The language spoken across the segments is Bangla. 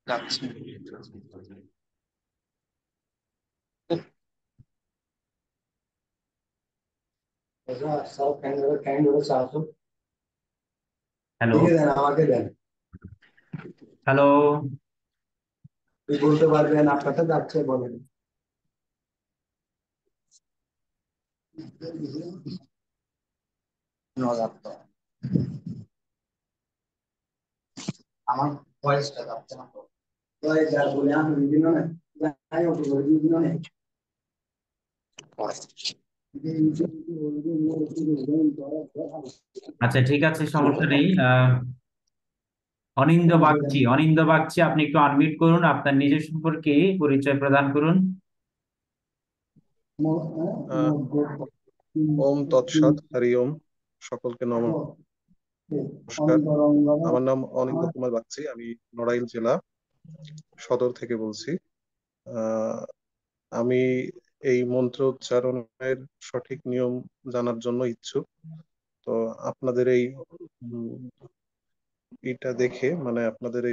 যাচ্ছে। সব ক্যান্ডিডেট আসুন, হ্যালো। লিখে দেন, আমাকে দেন। হ্যালো। কি বলতে পারবেন, আপনাকে যাচ্ছে বলেন। যাচ্ছে, আমার ভয়েসটা যাচ্ছে না তো। ভয়েস যা বলে আমি বিভিন্ন নেই, যাই হোক বিভিন্ন নেই। আচ্ছা, ঠিক আছে, সমস্যা নেই। অনিন্দ বাগচি, আপনি একটু আনমিউট করুন, আপনার নিজের সম্পর্কে পরিচয় প্রদান করুন। আহ, ওম তৎসৎ হরি ওম। সকলকে নমস্কার। আমার নাম অনিন্দ কুমার বাগচি, আমি নড়াইল জেলা সদর থেকে বলছি। আহ, আমি এই মন্ত্র উচ্চারণের সঠিক নিয়ম জানার জন্য ইচ্ছুক। তো আপনাদের এই উম, এটা দেখে, মানে আপনাদের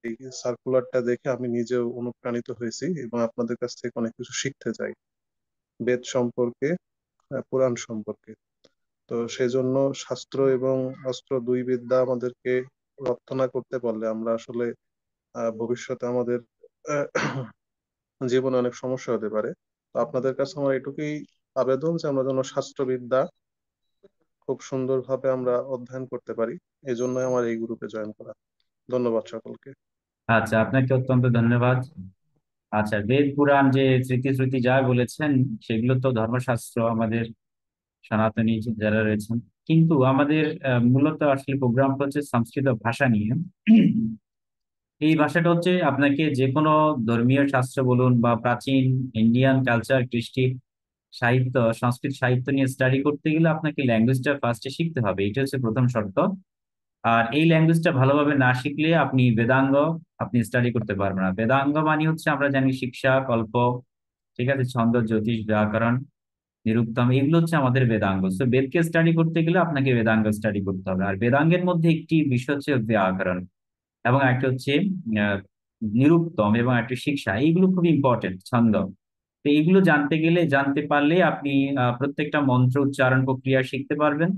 এই সার্কুলারটা দেখে আমি নিজেও অনুপ্রাণিত হয়েছি এবং আপনাদের কাছ থেকে অনেক কিছু শিখতে চাই, বেদ সম্পর্কে, পুরাণ সম্পর্কে। তো সেজন্য শাস্ত্র এবং অস্ত্র দুই বিদ্যা আমাদেরকে রপ্তনা করতে পারলে আমরা আসলে ভবিষ্যতে আমাদের আহ, জীবনে অনেক সমস্যা হতে পারে। তো আপনাদের কাছে আমার এটুকুই আবেদন যে আমরা যেন শাস্ত্রবিদ্যা খুব সুন্দরভাবে আমরা অধ্যয়ন করতে পারি। এই জন্যই আমার এই গ্রুপে জয়েন করা। ধন্যবাদ সকলকে। আচ্ছা, আপনাকে অত্যন্ত ধন্যবাদ। আচ্ছা, বেদ পুরাণ যে স্মৃতি শ্রুতি যা বলেছেন, সেগুলো তো ধর্মশাস্ত্র আমাদের সনাতনী যারা রয়েছেন। কিন্তু আমাদের মূলত আসলে প্রোগ্রামটা হচ্ছে সংস্কৃত ভাষা নিয়ে। এই ভাষাটা হচ্ছে আপনাকে যে কোনো ধর্মীয় শাস্ত্র বলুন বা প্রাচীন ইন্ডিয়ান কালচার, কৃষ্টি সাহিত্য, সংস্কৃত সাহিত্য নিয়ে স্টাডি করতে গেলে আপনাকে ল্যাঙ্গুয়েজটা ফার্স্টে শিখতে হবে, এটা হচ্ছে প্রথম শর্ত। আর এই ল্যাঙ্গুয়েজটা ভালোভাবে না শিখলে আপনি বেদাঙ্গ আপনি স্টাডি করতে পারবেন না। বেদাঙ্গ মানে হচ্ছে আমরা জানি শিক্ষা, কল্প, ঠিক আছে, ছন্দ, জ্যোতিষ, ব্যাকরণ, নিরুক্তম, এগুলো হচ্ছে আমাদের বেদাঙ্গ। তো বেদকে স্টাডি করতে গেলে আপনাকে বেদাঙ্গ স্টাডি করতে হবে। আর বেদাঙ্গের মধ্যে একটি বিষয় হচ্ছে ব্যাকরণ, এবং একটা হচ্ছে আহ, নিরুক্তম, এবং একটা শিক্ষা, এইগুলো খুব ইম্পর্টেন্ট, ছন্দ। তো এইগুলো জানতে পারলে আপনি প্রত্যেকটা মন্ত্র উচ্চারণ প্রক্রিয়া শিখতে পারবেন,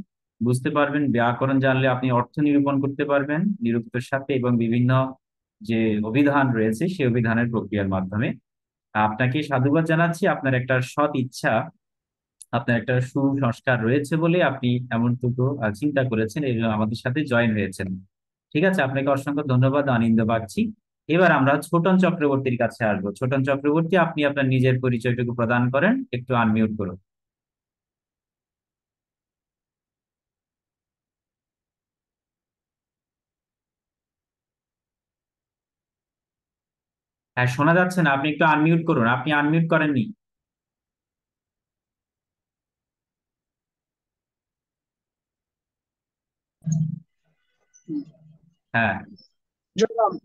বুঝতে পারবেন। ব্যাকরণ জানলে আপনি অর্থ নিরূপণ করতে পারবেন নিরুক্তর সাথে, এবং বিভিন্ন যে অভিধান রয়েছে সেই অভিধানের প্রক্রিয়ার মাধ্যমে। আপনাকে সাধুবাদ জানাচ্ছি, আপনার একটা সৎ ইচ্ছা, আপনার একটা সুসংস্কার রয়েছে বলে আপনি এমনটুকু চিন্তা করেছেন এবং আমাদের সাথে জয়েন হয়েছেন। ঠিক আছে, আপনাকে অসংখ্য ধন্যবাদ, আনন্দ পাচ্ছি। এবার আমরা ছোটন চক্রবর্তীর কাছে আসবো। ছোটন চক্রবর্তী, আপনি আপনার নিজের পরিচয়টুকু প্রদান করেন, একটু আনমিউট করুন। হ্যাঁ, শোনা যাচ্ছে না, আপনি একটু আনমিউট করুন, আপনি আনমিউট করেননি। হ্যাঁ।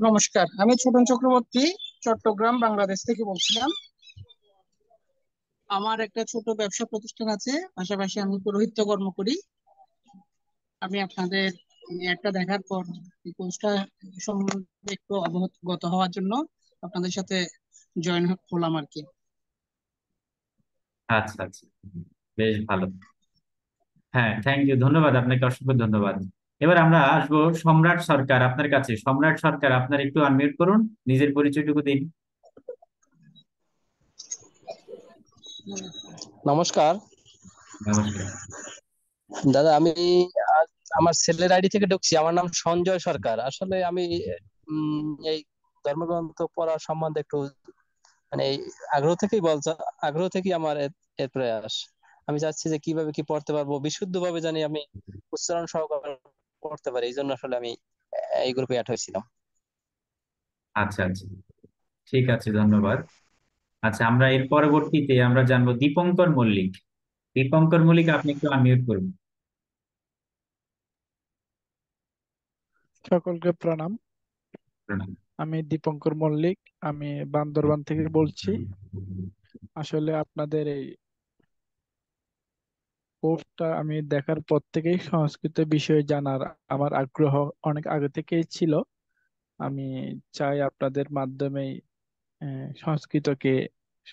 নমস্কার, আমি ছোটন চক্রবর্তী, চট্টগ্রাম, বাংলাদেশ থেকে বলছিলাম। আমার একটা ছোট ব্যবসা প্রতিষ্ঠান আছে, পাশাপাশি আমি পৌরোহিত্য কর্ম করি। আমি আপনাদের একটা দেখার পর এই কোর্সটা সম্বন্ধে একটু অবগত হওয়ার জন্য আপনাদের সাথে জয়েন হলাম আর কি। আচ্ছা আচ্ছা, বেশ ভালো। হ্যাঁ, থ্যাংক ইউ, ধন্যবাদ, আপনাকে অসংখ্য ধন্যবাদ। এবার আমরা আসবো সম্রাট সরকার আপনার কাছে। সম্রাট সরকার, আপনার একটু আনমিউট করুন, নিজের পরিচয়টুকু দিন। নমস্কার নমস্কার। দাদা। আমি আজ আমার ছেলের আইডি থেকে ঢুকছি। আমার নাম সঞ্জয় সরকার। আসলে আমি এই ধর্মগ্রন্থ পড়ার সম্বন্ধে একটু মানে এই আগ্রহ থেকেই বলছে, আগ্রহ থেকেই আমার এর প্রয়াস। আমি চাচ্ছি যে কিভাবে কি পড়তে পারবো, বিশুদ্ধ ভাবে জানি আমি উচ্চারণ সহকারে পড়তে পারি। এই জন্য আসলে আমি এই গ্রুপে অ্যাড হয়েছিলাম। আচ্ছা আচ্ছা, ঠিক আছে, ধন্যবাদ। আচ্ছা, আমরা এর পরবর্তীতে আমরা জানবো দীপঙ্কর মল্লিক। দীপঙ্কর মল্লিক, আপনি একটু আনমিউট করুন। সকলকে প্রণাম। আমি দীপঙ্কর মল্লিক। আমি বান্দরবান থেকে বলছি। আসলে আপনাদের এই পোস্টটা আমি দেখার পর থেকেই সংস্কৃত বিষয়ে জানার আমার আগ্রহ অনেক আগে থেকেই ছিল। আমি চাই আপনাদের মাধ্যমেই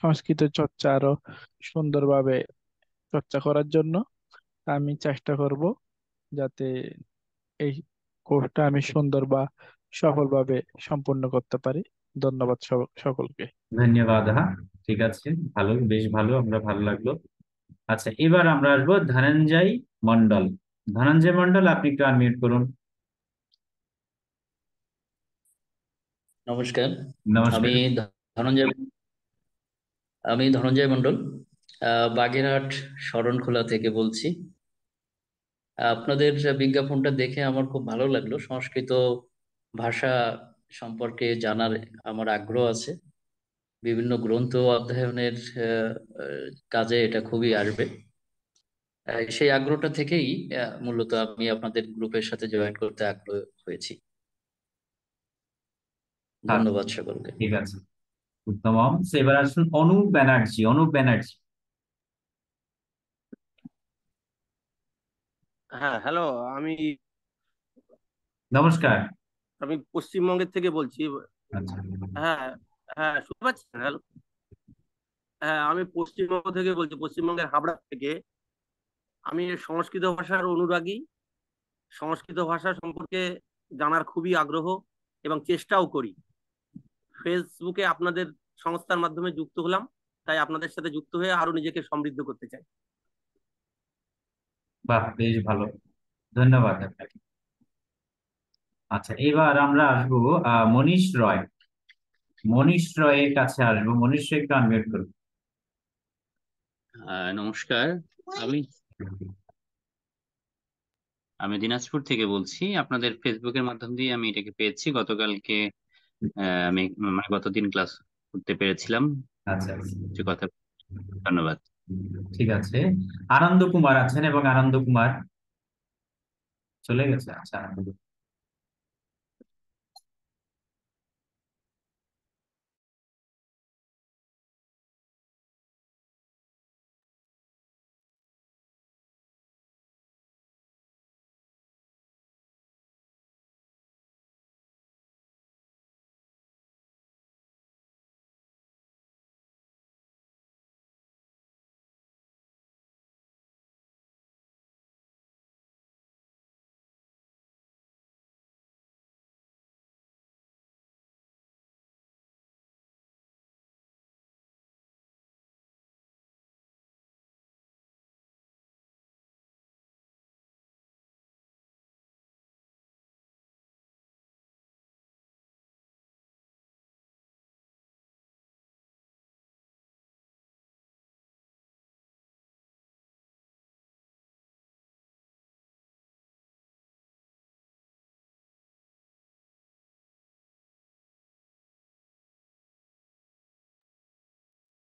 সংস্কৃত চর্চা আরো সুন্দরভাবে চর্চা করার জন্য আমি চেষ্টা করব যাতে এই কোর্সটা আমি সুন্দর বা সফলভাবে সম্পূর্ণ করতে পারি। ধন্যবাদ সকলকে। ধন্যবাদ। হ্যাঁ, ঠিক আছে, ভালো, বেশ ভালো, আমরা ভালো লাগলো। আচ্ছা, এবার আমরা আসবো ধনঞ্জয় মন্ডল। ধনঞ্জয় মন্ডল, আপনি একটু আনমিউট করুন। নমস্কার। আমি নমস্কার। ধনঞ্জয় আমি ধনঞ্জয় মণ্ডল, বাগেরহাট শরণখোলা থেকে বলছি। আপনাদের বিজ্ঞাপনটা দেখে আমার খুব ভালো লাগলো। সংস্কৃত ভাষা সম্পর্কে জানার আমার আগ্রহ আছে। বিভিন্ন গ্রন্থ অধ্যয়নের কাজে এটা খুবই আসবে। সেই আগ্রহটা থেকেই মূলত আমি আপনাদের গ্রুপের সাথে জয়েন করতে আগ্রহ হয়েছি। হ্যাঁ, ধন্যবাদ সকলকে। ঠিক আছে, উত্তম। এবার আসুন অনুপ ব্যানার্জি। অনুপ ব্যানার্জি, হ্যাঁ, হ্যালো। আমি নমস্কার। আমি পশ্চিমবঙ্গের থেকে বলছি। আচ্ছা, হ্যাঁ, হ্যাঁ, শুনতে পাচ্ছেন? হ্যালো। হ্যাঁ, আমি পশ্চিমবঙ্গ থেকে বলছি, পশ্চিমবঙ্গের হাবড়া থেকে। আমি সংস্কৃত ভাষার অনুরাগী। সংস্কৃত ভাষা সম্পর্কে জানার খুবই আগ্রহ এবং চেষ্টাও করি। ফেসবুকে আপনাদের সংস্থার মাধ্যমে যুক্ত হলাম, তাই আপনাদের সাথে যুক্ত হয়ে আরো নিজেকে সমৃদ্ধ করতে চাই। বাহ, বেশ ভালো, ধন্যবাদ আপনাকে। আচ্ছা, এবার আমরা আসবো মনীষ রয়। মনীষ রয়ের কাছে আসবো। মনীষ রয়, একটু আনমিউট করুন। নমস্কার। আমি আমি দিনাজপুর থেকে বলছি। আপনাদের ফেসবুকের মাধ্যম দিয়ে আমি এটাকে পেয়েছি গতকালকে। আমি মানে গতদিন ক্লাস করতে পেরেছিলাম আচ্ছা, আচ্ছা, যে কথা। ধন্যবাদ। ঠিক আছে। আনন্দ কুমার আছেন, এবং আনন্দ কুমার চলে গেছে। আচ্ছা, আনন্দ কুমার।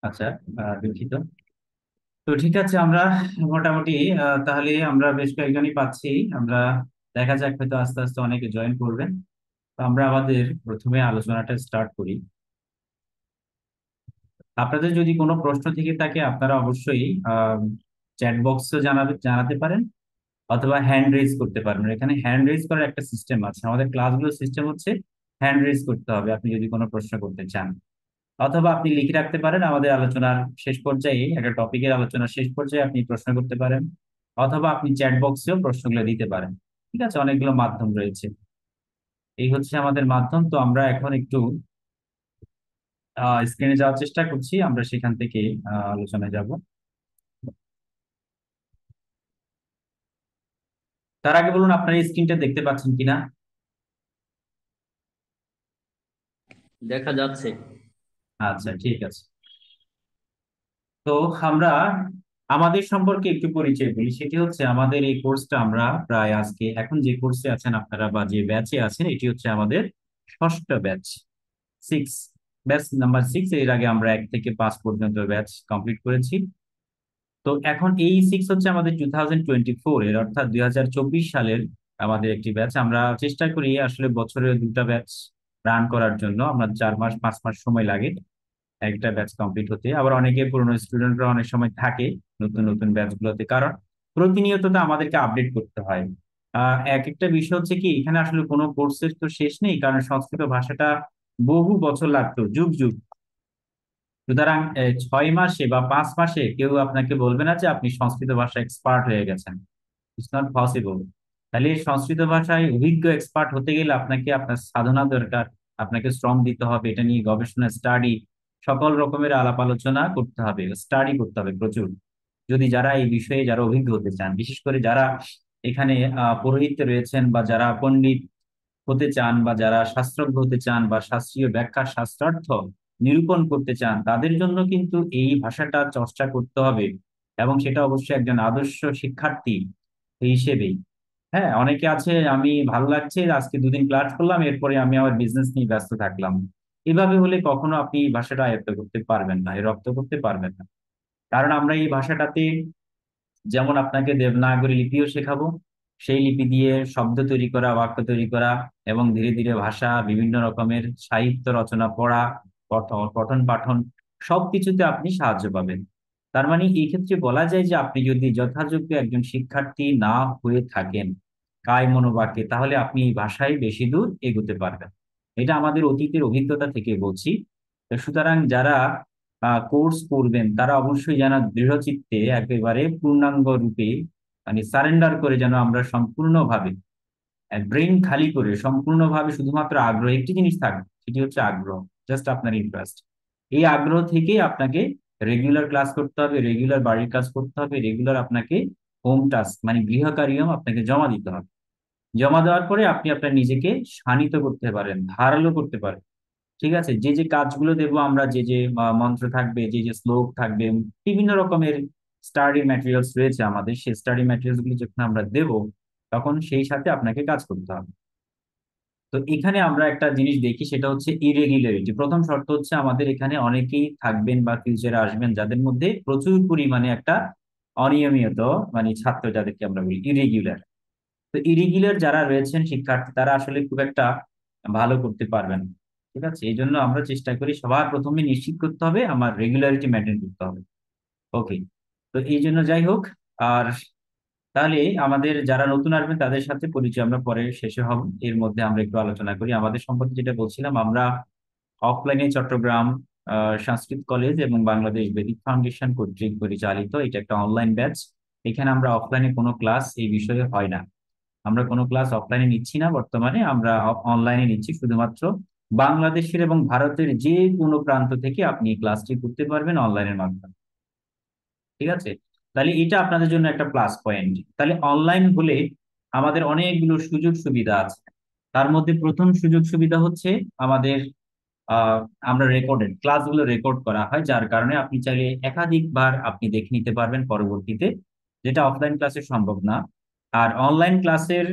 আচ্ছা, দুঃখিত। তো ঠিক আছে, আমরা মোটামুটি তাহলে আমরা বেশ কয়েকজনই পাচ্ছি। আমরা দেখা যাক, হয়তো আস্তে আস্তে অনেকে জয়েন করবেন। তো আমরা আমাদের প্রথমে আলোচনাটা স্টার্ট করি। আপনাদের যদি কোনো প্রশ্ন থেকে থাকে, আপনারা অবশ্যই চ্যাট বক্সে জানাতে পারেন, অথবা হ্যান্ড রেজ করতে পারবেন। এখানে হ্যান্ড রেজ করার একটা সিস্টেম আছে। আমাদের ক্লাসগুলোর সিস্টেম হচ্ছে হ্যান্ড রেজ করতে হবে আপনি যদি কোনো প্রশ্ন করতে চান। অথবা আপনি লিখে রাখতে পারেন, আমাদের আলোচনার শেষ পর্যায়ে, একটা টপিকের আলোচনার শেষ পর্যায়ে আপনি প্রশ্ন করতে পারেন। অথবা আপনি চ্যাট বক্সেও প্রশ্নগুলো দিতে পারেন। ঠিক আছে, অনেকগুলো মাধ্যম রয়েছে। এই হচ্ছে আমাদের মাধ্যম। তো আমরা এখন একটু স্ক্রিনে যাওয়ার চেষ্টা করছি, আমরা সেখান থেকে আলোচনায় যাব। তার আগে বলুন, আপনার এই স্ক্রিনটা দেখতে পাচ্ছেন কিনা? দেখা যাচ্ছে। আচ্ছা, ঠিক আছে। তো আমরা আমাদের সম্পর্কে একটু পরিচয় বলি। সেটি হচ্ছে, আমাদের এই কোর্সটা আমরা প্রায় আজকে, এখন যে কোর্সে আছেন আপনারা বা যে ব্যাচে আছেন, এটি হচ্ছে আমাদের ষষ্ঠ ব্যাচ, ব্যাচ নাম্বার 6। এর আগে আমরা 1 থেকে 5 পর্যন্ত ব্যাচ কমপ্লিট করেছি। তো এখন এই 6 হচ্ছে আমাদের 2024 এর, অর্থাৎ 2024 সালের আমাদের একটি ব্যাচ। আমরা চেষ্টা করি আসলে বছরে 2টা ব্যাচ রান করার জন্য। আমরা 4 মাস 5 মাস সময় লাগে একটা ব্যাচ কমপ্লিট হতে। আবার অনেকে পুরনো স্টুডেন্টরা অনেক সময় থাকে নতুন নতুন ব্যাচ গুলোতে, কারণ প্রতিনিয়ত তো আমাদেরকে আপডেট করতে হয়। এক একটা বিষয় হচ্ছে কি, এখানে আসলে কোনো কোর্সের তো শেষ নেই, কারণ সংস্কৃত ভাষাটা বহু বছর লাগতো, যুগ যুগ। সুতরাং 6 মাসে বা 5 মাসে কেউ আপনাকে বলবে না যে আপনি সংস্কৃত ভাষা এক্সপার্ট হয়ে গেছেন। It's not possible. তাহলে এই সংস্কৃত ভাষায় অভিজ্ঞ এক্সপার্ট হতে গেলে আপনাকে আপনার সাধনা দরকার, আপনাকে শ্রম দিতে হবে, এটা নিয়ে গবেষণা, স্টাডি, সকল রকমের আলাপ আলোচনা করতে হবে, স্টাডি করতে হবে প্রচুর। যদি যারা এই বিষয়ে যারা অভিজ্ঞ হতে চান, বিশেষ করে যারা এখানে পৌরোহিত্যে রয়েছেন, বা যারা পণ্ডিত হতে চান, বা যারা শাস্ত্রজ্ঞ হতে চান, বা শাস্ত্রীয় ব্যাখ্যা শাস্ত্রার্থ নিরূপণ করতে চান, তাদের জন্য কিন্তু এই ভাষাটা চর্চা করতে হবে। এবং সেটা অবশ্যই একজন আদর্শ শিক্ষার্থী হিসেবেই। হ্যাঁ, অনেকে আছে আমি ভালো লাগছে আজকে 2 দিন ক্লাস করলাম, এরপরে আমি আমার বিজনেস নিয়ে ব্যস্ত থাকলাম। এভাবে হলে কখনো আপনি এই ভাষাটা আয়ত্ত করতে পারবেন না, রপ্ত করতে পারবেন না। কারণ আমরা এই ভাষাটাতে যেমন আপনাকে দেবনাগরী লিপিও শেখাবো, সেই লিপি দিয়ে শব্দ তৈরি করা, বাক্য তৈরি করা, এবং ধীরে ধীরে ভাষা, বিভিন্ন রকমের সাহিত্য রচনা পড়া, পঠন পাঠন, সবকিছুতে আপনি সাহায্য পাবেন। তার মানে এই ক্ষেত্রে বলা যায় যে আপনি যদি যথাযোগ্য একজন শিক্ষার্থী না হয়ে থাকেন কায় মনোবাক্যে, তাহলে আপনি এই ভাষায় বেশি দূর এগোতে পারবেন। এটা আমাদের অতীতের অভিজ্ঞতা থেকে বলছি। তো সুতরাং যারা কোর্স করবেন তারা অবশ্যই যেন দৃঢ়চিত্তে একেবারে পূর্ণাঙ্গ রূপে, মানে সারেন্ডার করে, যেন আমরা সম্পূর্ণভাবে ব্রেইন খালি করে সম্পূর্ণভাবে শুধুমাত্র আগ্রহ, একটি জিনিস থাকবে, সেটি হচ্ছে আগ্রহ, জাস্ট আপনার ইন্টারেস্ট। এই আগ্রহ থেকেই আপনাকে রেগুলার ক্লাস করতে হবে, রেগুলার বাড়ির কাজ করতে হবে, রেগুলার আপনাকে হোম টাস্ক মানে গৃহকার্যম আপনাকে জমা দিতে হবে। জমা দেওয়ার পরে আপনি আপনার নিজেকে শানিত করতে পারেন, ধারালো করতে পারেন। ঠিক আছে, যে যে কাজগুলো দেবো আমরা, যে যে মন্ত্র থাকবে, যে যে শ্লোক থাকবে, বিভিন্ন রকমের স্টাডি ম্যাটেরিয়ালস রয়েছে আমাদের, সেই স্টাডি ম্যাটেরিয়ালস গুলো যখন আমরা দেব, তখন সেই সাথে আপনাকে কাজ করতে হবে। তো এখানে আমরা একটা জিনিস দেখি, সেটা হচ্ছে ইরেগুলারিটি। প্রথম শর্ত হচ্ছে আমাদের এখানে অনেকেই থাকবেন বা ফিউচারে আসবেন যাদের মধ্যে প্রচুর পরিমাণে একটা অনিয়মিত, মানে ছাত্র যাদেরকে আমরা বলি ইরেগুলার। তো ইরেগুলার যারা রয়েছেন শিক্ষার্থী, তারা আসলে খুব একটা ভালো করতে পারবেন না। ঠিক আছে, এই জন্য আমরা চেষ্টা করি সবার প্রথমে নিশ্চিত করতে হবে আমার রেগুলারিটি মেনটেন করতে হবে। ওকে, তো এই জন্য যাই হোক, আর তাহলে আমাদের যারা নতুন আসবেন তাদের সাথে পরিচয় আমরা পরে শেষে হব। এর মধ্যে আমরা একটু আলোচনা করি আমাদের সম্পর্কে। যেটা বলছিলাম, আমরা অফলাইনে চট্টগ্রাম সংস্কৃত কলেজ এবং বাংলাদেশ বেদিক ফাউন্ডেশন কর্তৃক পরিচালিত, এটা একটা অনলাইন ব্যাচ। এখানে আমরা অফলাইনে কোনো ক্লাস এই বিষয়ে হয় না, আমরা কোনো ক্লাস অফলাইনে নিচ্ছি না বর্তমানে, আমরা অনলাইনে নিচ্ছি। শুধুমাত্র বাংলাদেশের এবং ভারতের যে কোনো প্রান্ত থেকে আপনি এই ক্লাসটি করতে পারবেন অনলাইনের মাধ্যমে। ঠিক আছে, তাহলে এটা আপনাদের জন্য একটা প্লাস পয়েন্ট। তাহলে অনলাইন হলে আমাদের অনেকগুলো সুযোগ সুবিধা আছে। তার মধ্যে প্রথম সুযোগ সুবিধা হচ্ছে আমাদের আমরা রেকর্ডেড ক্লাসগুলো রেকর্ড করা হয়, যার কারণে আপনি চাইলে একাধিকবার আপনি দেখে নিতে পারবেন পরবর্তীতে, যেটা অফলাইন ক্লাসে সম্ভব না। আর অনলাইন ক্লাসের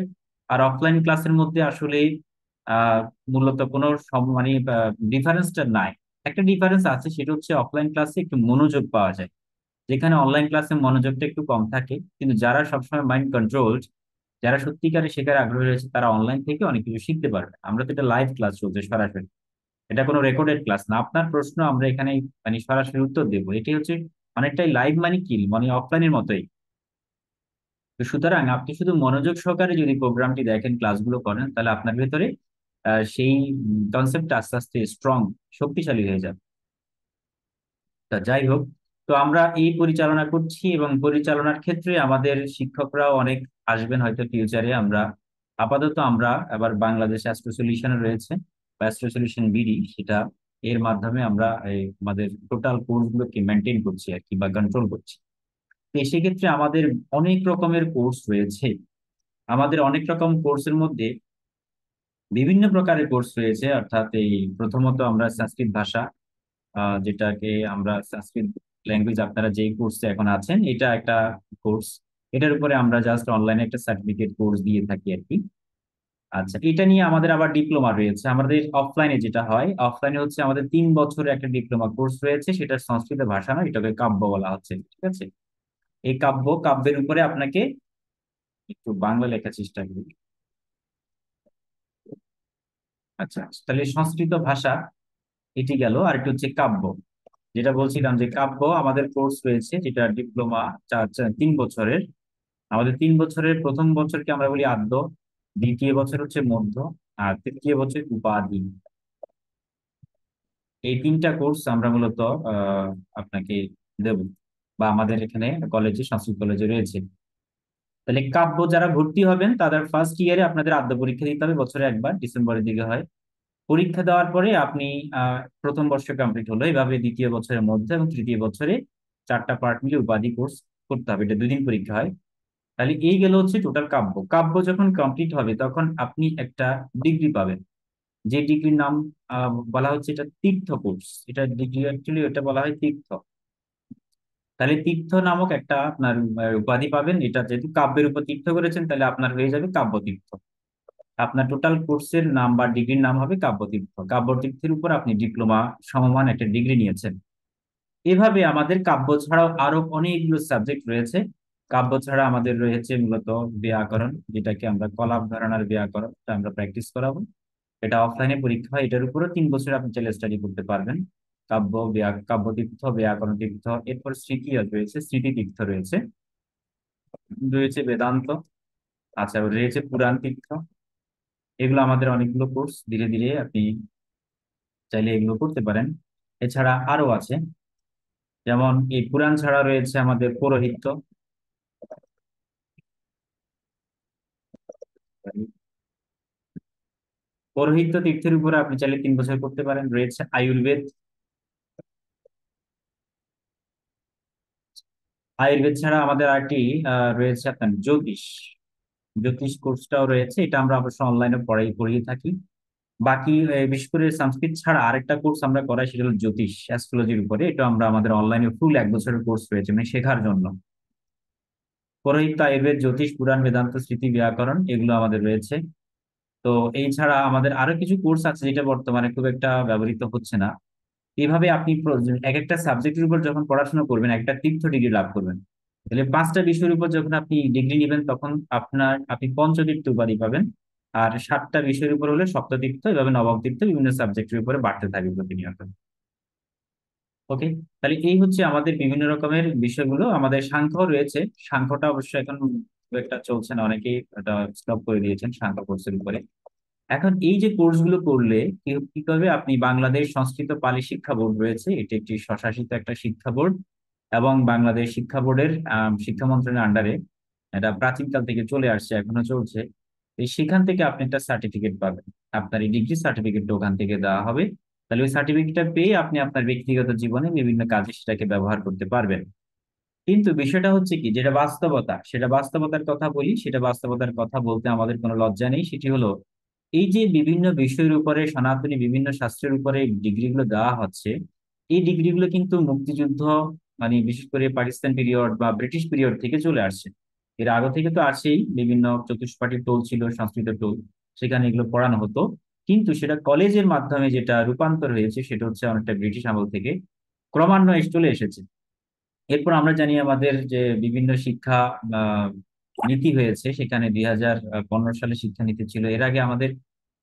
আর অফলাইন ক্লাসের মধ্যে আসলে আহ মূলত কোনো মানে ডিফারেন্সটা নাই। একটা ডিফারেন্স আছে, সেটা হচ্ছে অফলাইন ক্লাসে একটু মনোযোগ পাওয়া যায়, যেখানে অনলাইন ক্লাসে মনোযোগটা একটু কম থাকে। কিন্তু যারা সবসময় মাইন্ড কন্ট্রোলড, যারা সত্যিকারে শেখার আগ্রহী রয়েছে, তারা অনলাইন থেকে অনেক কিছু শিখতে পারবে। আমরা তো এটা লাইভ ক্লাস চলছে সরাসরি, এটা কোনো রেকর্ডেড ক্লাস না। আপনার প্রশ্ন আমরা এখানে মানে সরাসরি উত্তর দেবো, এটি হচ্ছে অনেকটাই লাইভ, মানে কি, মানে অফলাইনের মতোই। তো সুতরাং আপনি শুধু মনোযোগ সহকারে যদি প্রোগ্রামটি দেখেন, ক্লাসগুলো করেন, তাহলে আপনার ভেতরে সেই কনসেপ্টটা আস্তে আস্তে স্ট্রং, শক্তিশালী হয়ে যাবে। তা যাই হোক, তো আমরা এই পরিচালনা করছি, এবং পরিচালনার ক্ষেত্রে আমাদের শিক্ষকরাও অনেক আসবেন হয়তো ফিউচারে। আমরা আপাতত আমরা আবার বাংলাদেশ অ্যাস্ট্রো সলিউশন রয়েছে, অ্যাস্ট্রো সলিউশন বিডি, সেটা এর মাধ্যমে আমরা আমাদের টোটাল কোর্স গুলোকে মেনটেন করছি আর কি, বা কন্ট্রোল করছি। তো সেক্ষেত্রে আমাদের অনেক রকমের কোর্স রয়েছে। আমাদের অনেক রকম কোর্সের মধ্যে বিভিন্ন প্রকারের কোর্স রয়েছে, অর্থাৎ এই প্রথমত আমরা সংস্কৃত ভাষা, যেটাকে আমরা সংস্কৃত ল্যাঙ্গুয়েজ, আপনারা যেই কোর্সে এখন আছেন, এটা একটা কোর্স। এটার উপরে আমরা জাস্ট অনলাইনে একটা সার্টিফিকেট কোর্স দিয়ে থাকি আর কি। আচ্ছা, এটা নিয়ে আমাদের আবার ডিপ্লোমা রয়েছে। আমাদের অফলাইনে যেটা হয়, অফলাইনে হচ্ছে আমাদের 3 বছরের একটা ডিপ্লোমা কোর্স রয়েছে, সেটা সংস্কৃত ভাষা না, এটাকে কাব্য বলা হচ্ছে। ঠিক আছে, এই কাব্যের উপরে আপনাকে একটু বাংলা লেখার চেষ্টা করি। আচ্ছা, তাহলে সংস্কৃত ভাষা এটি গেল, আর একটু হচ্ছে কাব্য। যেটা বলছিলাম যে কাব্য আমাদের কোর্স রয়েছে, যেটা ডিপ্লোমা 3 বছরের। আমাদের 3 বছরের প্রথম বছরকে আমরা বলি আদ্য, দ্বিতীয় বছর হচ্ছে মধ্য, আর তৃতীয় বছর উপাধি। এই 3টা কোর্স আমরা মূলত আপনাকে দেব, বা আমাদের এখানে কলেজে, সংস্কৃত কলেজে রয়েছে। তাহলে কাব্য যারা ভর্তি হবেন তাদের ফার্স্ট ইয়ারে আপনাদের আদ্য পরীক্ষা দিতে হবে, বছরে একবার, ডিসেম্বরের দিকে হয়। পরীক্ষা দেওয়ার পরে আপনি প্রথম বর্ষ কমপ্লিট হলো, এভাবে দ্বিতীয় বছরের মধ্যে এবং তৃতীয় বছরে 4টা পার্ট মিলে উপাধি কোর্স করতে হবে। এটা 2 দিন পরীক্ষা হয়। তাহলে এই গেল হচ্ছে টোটাল কাব্য। কাব্য যখন কমপ্লিট হবে তখন আপনি একটা ডিগ্রি পাবেন, যে ডিগ্রির নাম বলা হচ্ছে এটা তীর্থ কোর্স। এটা ডিগ্রি অ্যাকচুয়ালি এটা বলা হয় তীর্থ। তাহলে তীর্থ নামক একটা আপনার উপাধি পাবেন। এটা যেহেতু কাব্যের উপর তীর্থ করেছেন, তাহলে আপনার হয়ে যাবে কাব্য তীর্থ। আপনার টোটাল কোর্সের নাম বা ডিগ্রির নাম হবে কাব্যতীর্থ। কাব্যতীর্থের উপর আপনি ডিপ্লোমা সমমান একটা ডিগ্রি নিয়েছেন। এভাবে আমাদের কাব্য ছাড়াও আরো অনেকগুলো সাবজেক্ট রয়েছে। কাব্য ছাড়া আমাদের রয়েছে মূলত ব্যাকরণ, যেটাকে আমরা কলাপ ধারণার ব্যাকরণ, আমরা প্র্যাকটিস করাবো। এটা অফলাইনে পরীক্ষা হয়, এটার উপরও 3 বছর আপনি চাইলে স্টাডি করতে পারবেন। কাব্যতীর্থ, ব্যাকরণ তীর্থ, এরপর স্মৃতি রয়েছে, স্মৃতি তীর্থ রয়েছে, রয়েছে বেদান্ত, আচ্ছা রয়েছে পুরাণ তীর্থ। এগুলো আমাদের অনেকগুলো কোর্স, ধীরে ধীরে আপনি চাইলে এগুলো করতে পারেন। এছাড়া আরো আছে, যেমন এই পুরাণ ছাড়া রয়েছে আমাদের পৌরোহিত্য। পৌরোহিত্য তীর্থের উপরে আপনি চাইলে 3 বছর করতে পারেন। রয়েছে আয়ুর্বেদ। আয়ুর্বেদ ছাড়া আমাদের আরেকটি রয়েছে আপনার জ্যোতিষ। জ্যোতিষ কোর্সটাও রয়েছে, এটা আমরা অবশ্য অনলাইনে পড়িয়ে থাকি। বাকি বিশেষ করে সংস্কৃত ছাড়া আরেকটা কোর্স আমরা করাই, সেটা হলো জ্যোতিষ, অ্যাস্ট্রোলজির উপরে। এটা আমরা আমাদের অনলাইনে ফুল 1 বছরের কোর্স রয়েছে, মানে শেখার জন্য। পৌরোহিত্য, আয়ুর্বেদ, জ্যোতিষ, পুরাণ, বেদান্ত, স্মৃতি, ব্যাকরণ, এগুলো আমাদের রয়েছে। তো এই ছাড়া আমাদের আরো কিছু কোর্স আছে যেটা বর্তমানে খুব একটা ব্যবহৃত হচ্ছে না। এইভাবে আপনি এক একটা সাবজেক্টের উপর যখন পড়াশোনা করবেন, একটা তীর্থ ডিগ্রি লাভ করবেন। তাহলে 5টা বিষয়ের উপর যখন আপনি ডিগ্রি নেবেন, তখন আপনি পঞ্চতীর্থ উপাধি পাবেন। আর 7টা বিষয়ের উপর হলে সপ্ততীর্থ, এভাবে নবম তীর্থ বিভিন্ন সাবজেক্টের উপরে বাড়তে থাকবে প্রতিনিয়ত। ওকে, তাহলে এই হচ্ছে আমাদের বিভিন্ন রকমের বিষয়গুলো। আমাদের সাংখ্য রয়েছে। সাংখ্যটা অবশ্য এখন খুব একটা চলছে না, অনেকেই এটা স্টপ করে দিয়েছেন সাংখ্য কোর্সের উপরে। এখন এই যে কোর্সগুলো করলে কি কি করবে, আপনি বাংলাদেশ সংস্কৃত পালি শিক্ষা বোর্ড রয়েছে, এটি একটি স্বশাসিত একটা শিক্ষা বোর্ড, এবং বাংলাদেশ শিক্ষা বোর্ডের শিক্ষা মন্ত্রণালয়ের আন্ডারে। এটা প্রাচীনকাল থেকে চলে আসছে, এখনো চলছে। এই সেখান থেকে আপনি একটা সার্টিফিকেট পাবেন, আপনার এই ডিগ্রি সার্টিফিকেটটা ওখান থেকে দেওয়া হবে। তাহলে ওই সার্টিফিকেটটা পেয়ে আপনি আপনার ব্যক্তিগত জীবনে বিভিন্ন কাজে সেটাকে ব্যবহার করতে পারবেন। কিন্তু বিষয়টা হচ্ছে কি, যেটা বাস্তবতা, সেটা বাস্তবতার কথা বলি, সেটা বাস্তবতার কথা বলতে আমাদের কোনো লজ্জা নেই। সেটি হলো, এই যে বিভিন্ন বিষয়ের উপরে, সনাতনী বিভিন্ন শাস্ত্রের উপরে ডিগ্রিগুলো দেওয়া হচ্ছে, এই ডিগ্রিগুলো কিন্তু মুক্তিযুদ্ধ, মানে বিশেষ করে পাকিস্তান পিরিয়ড বা ব্রিটিশ পিরিয়ড থেকে চলে আসছে। এর আগে থেকে তো আছেই, বিভিন্ন চতুষ্পাঠী টোল ছিল, সংস্কৃত টোল, সেখানে এগুলো পড়ানো হতো। কিন্তু সেটা কলেজের মাধ্যমে যেটা রূপান্তর হয়েছে, সেটা হচ্ছে অনেকটা ব্রিটিশ আমল থেকে ক্রমান্বয়ে চলে এসেছে। এরপর আমরা জানি আমাদের যে বিভিন্ন শিক্ষা আহ, নীতি হয়েছে, সেখানে 2015 সালে শিক্ষানীতি ছিল। এর আগে আমাদের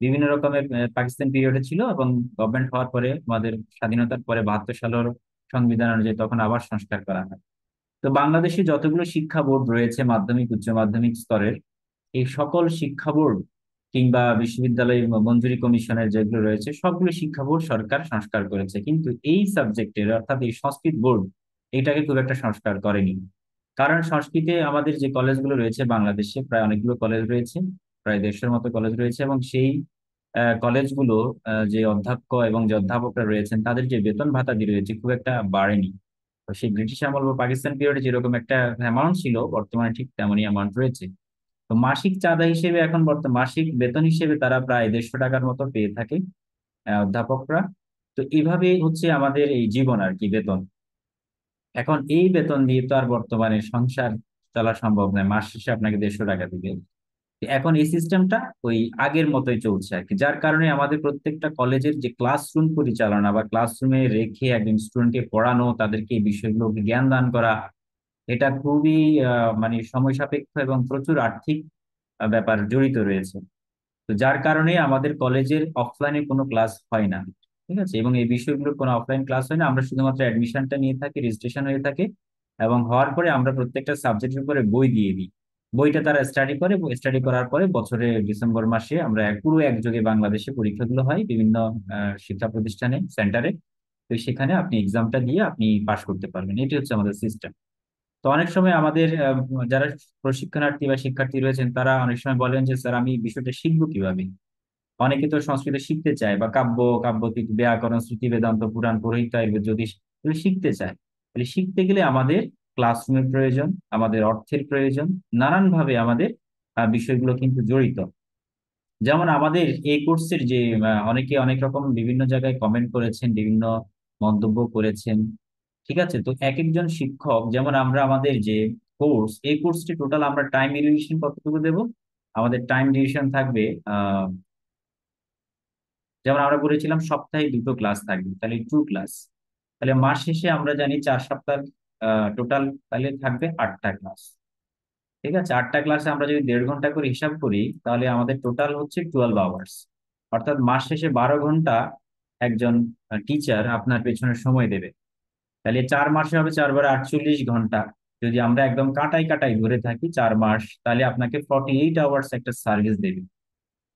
বিভিন্ন রকমের পাকিস্তান পিরিয়ডে ছিল, এবং গভর্নমেন্ট হওয়ার পরে, আমাদের স্বাধীনতার পরে 72 সালের সংবিধান অনুযায়ী তখন আবার সংস্কার করা হয়। তো বাংলাদেশে যতগুলো শিক্ষা বোর্ড রয়েছে মাধ্যমিক, উচ্চ মাধ্যমিক স্তরের, এই সকল শিক্ষা বোর্ড কিংবা বিশ্ববিদ্যালয় মঞ্জুরি কমিশনের যেগুলো রয়েছে, সবগুলো শিক্ষা বোর্ড সরকার সংস্কার করেছে, কিন্তু এই সাবজেক্টের অর্থাৎ এই সংস্কৃত বোর্ড এটাকে খুব একটা সংস্কার করেনি। কারণ সংস্কৃতে আমাদের যে কলেজগুলো রয়েছে বাংলাদেশে, প্রায় অনেকগুলো কলেজ রয়েছে, প্রায় 150 মতো কলেজ রয়েছে, এবং সেই কলেজগুলো যে অধ্যক্ষ এবং যে অধ্যাপকরা রয়েছেন, তাদের যে বেতন ভাতাদি রয়েছে খুব একটা বাড়েনি। তো সেই ব্রিটিশ আমল বা পাকিস্তান পিরিয়ডে যেরকম একটা অ্যামাউন্ট ছিল, বর্তমানে ঠিক তেমনই অ্যামাউন্ট রয়েছে। তো মাসিক চাঁদা হিসেবে এখন মাসিক বেতন হিসেবে তারা প্রায় 150 টাকার মতো পেয়ে থাকে অধ্যাপকরা। তো এইভাবে হচ্ছে আমাদের এই জীবন আর কি, বেতন। এখন এই বেতন দিয়ে তো আর বর্তমানে সংসার চলা সম্ভব নয়, মাস শেষে আপনাকে 150 টাকা দিবে। এখন এই সিস্টেমটা ওই আগের মতোই চলছে আর কি, যার কারণে আমাদের প্রত্যেকটা কলেজের যে ক্লাসরুম পরিচালনা বা ক্লাসরুমে রেখে একজন স্টুডেন্টকে পড়ানো, তাদেরকে এই বিষয়গুলোকে জ্ঞান দান করা, এটা খুবই মানে সময় সাপেক্ষ এবং প্রচুর আর্থিক ব্যাপার জড়িত রয়েছে। তো যার কারণে আমাদের কলেজের অফলাইনে কোনো ক্লাস হয় না, ঠিক আছে, এবং এই বিষয়গুলোর কোনো অফলাইন ক্লাস হয় না। আমরা শুধুমাত্র অ্যাডমিশনটা নিয়ে থাকি, রেজিস্ট্রেশন হয়ে থাকে, এবং হওয়ার পরে আমরা প্রত্যেকটা সাবজেক্টের উপরে বই দিয়ে দিই। বইটা তারা স্টাডি করে, স্টাডি করার পরে বছরে ডিসেম্বর মাসে আমরা পুরো একযোগে বাংলাদেশে পরীক্ষাগুলো হয় বিভিন্ন শিক্ষা প্রতিষ্ঠানে, সেন্টারে। তো সেখানে আপনি এক্সামটা দিয়ে আপনি পাশ করতে পারবেন, এটি হচ্ছে আমাদের সিস্টেম। তো অনেক সময় আমাদের যারা প্রশিক্ষণার্থী বা শিক্ষার্থী রয়েছেন তারা অনেক সময় বলেন যে স্যার আমি বিষয়টা শিখবো কিভাবে। অনেকে তো সংস্কৃত শিখতে চায় বা কাব্য, কাব্যতিক, ব্যাকরণ, স্মৃতি, বেদান্ত, পুরাণ, পুরোহিত, আয়ুর্বেদ, জ্যোতিষ এগুলো শিখতে চায়। তাহলে শিখতে গেলে আমাদের ক্লাসরুমের প্রয়োজন, আমাদের অর্থের প্রয়োজন, নানান ভাবে আমাদের বিষয়গুলো কিন্তু জড়িত। যেমন আমাদের এই কোর্সের যে অনেকে অনেক রকম বিভিন্ন জায়গায় কমেন্ট করেছেন, বিভিন্ন মন্তব্য করেছেন, ঠিক আছে। তো এক একজন শিক্ষক, যেমন আমরা আমাদের যে কোর্স, এই কোর্সটি টোটাল আমরা টাইম ডিউরেশন কতটুকু দেব, আমাদের টাইম ডিউরেশন থাকবে যেমন আমরা বলেছিলাম সপ্তাহে 2টো ক্লাস থাকবে, তাহলে 2 ক্লাস। তাহলে মাস শেষে আমরা জানি 4 সপ্তাহ টোটাল, তাহলে থাকবে 8টা ক্লাস। ঠিক আছে, 8টা ক্লাসে আমরা যদি 1.5 ঘন্টা করে হিসাব করি তাহলে আমাদের টোটাল হচ্ছে 12 আওয়ার্স। অর্থাৎ মাস শেষে 12 ঘন্টা একজন টিচার আপনার পেছনে সময় দেবে। তাহলে 4 মাসে হবে 4 বার 48 ঘন্টা। যদি আমরা একদম কাটাই কাটাই ধরে থাকি 4 মাস, তাহলে আপনাকে 48 আওয়ার্স একটা সার্ভিস দেবে।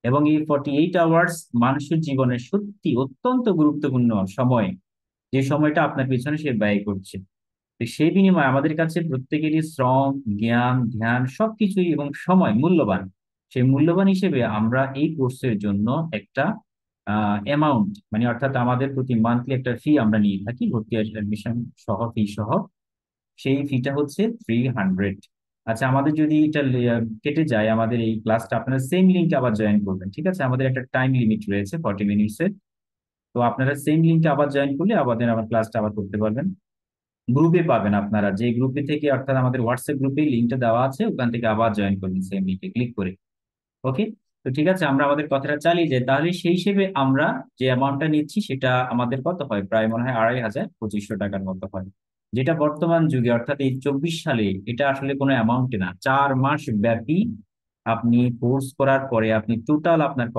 এবং এই 48 আওয়ার্স মানুষের জীবনে সত্যি অত্যন্ত গুরুত্বপূর্ণ সময়, যে সময়টা আপনার পিছনে সে ব্যয় করছে। তো সেই বিনিময়ে আমাদের কাছে প্রত্যেকেরই শ্রম, জ্ঞান, ধ্যান সবকিছুই এবং সময় মূল্যবান। সেই মূল্যবান হিসেবে আমরা এই কোর্সের জন্য একটা অ্যামাউন্ট, মানে অর্থাৎ আমাদের প্রতি মান্থলি একটা ফি আমরা নিয়ে থাকি, ভর্তি অ্যাডমিশন সহ ফি সহ। সেই ফিটা হচ্ছে 300। আচ্ছা, আমাদের যদি এটা কেটে যায় আমাদের এই ক্লাসটা, আপনারা সেম লিঙ্কে আবার জয়েন করবেন, ঠিক আছে। আমাদের একটা টাইম লিমিট রয়েছে 40 মিনিটসের। তো আপনারা সেম লিঙ্কে আবার জয়েন করলে আমার ক্লাসটা আবার করতে পারবেন। গ্রুপে পাবেন আপনারা, যে গ্রুপে থেকে, অর্থাৎ আমাদের হোয়াটসঅ্যাপ গ্রুপে লিঙ্কটা দেওয়া আছে, ওখান থেকে আবার জয়েন করবেন সেম লিঙ্কে ক্লিক করে। ওকে, তো ঠিক আছে, আমরা আমাদের কথাটা চালিয়ে যাই। তাহলে সেই হিসেবে আমরা যে অ্যামাউন্টটা নিচ্ছি সেটা আমাদের কত হয়, প্রায় মনে হয় 2500 টাকার মতো হয়, যেটা বর্তমান যুগে অর্থাৎ এই 24 সালে এটা আসলে কোনো অ্যামাউন্টে না। 4 মাস ব্যাপী আপনি কোর্স করার পরে আপনি টোটাল আপনার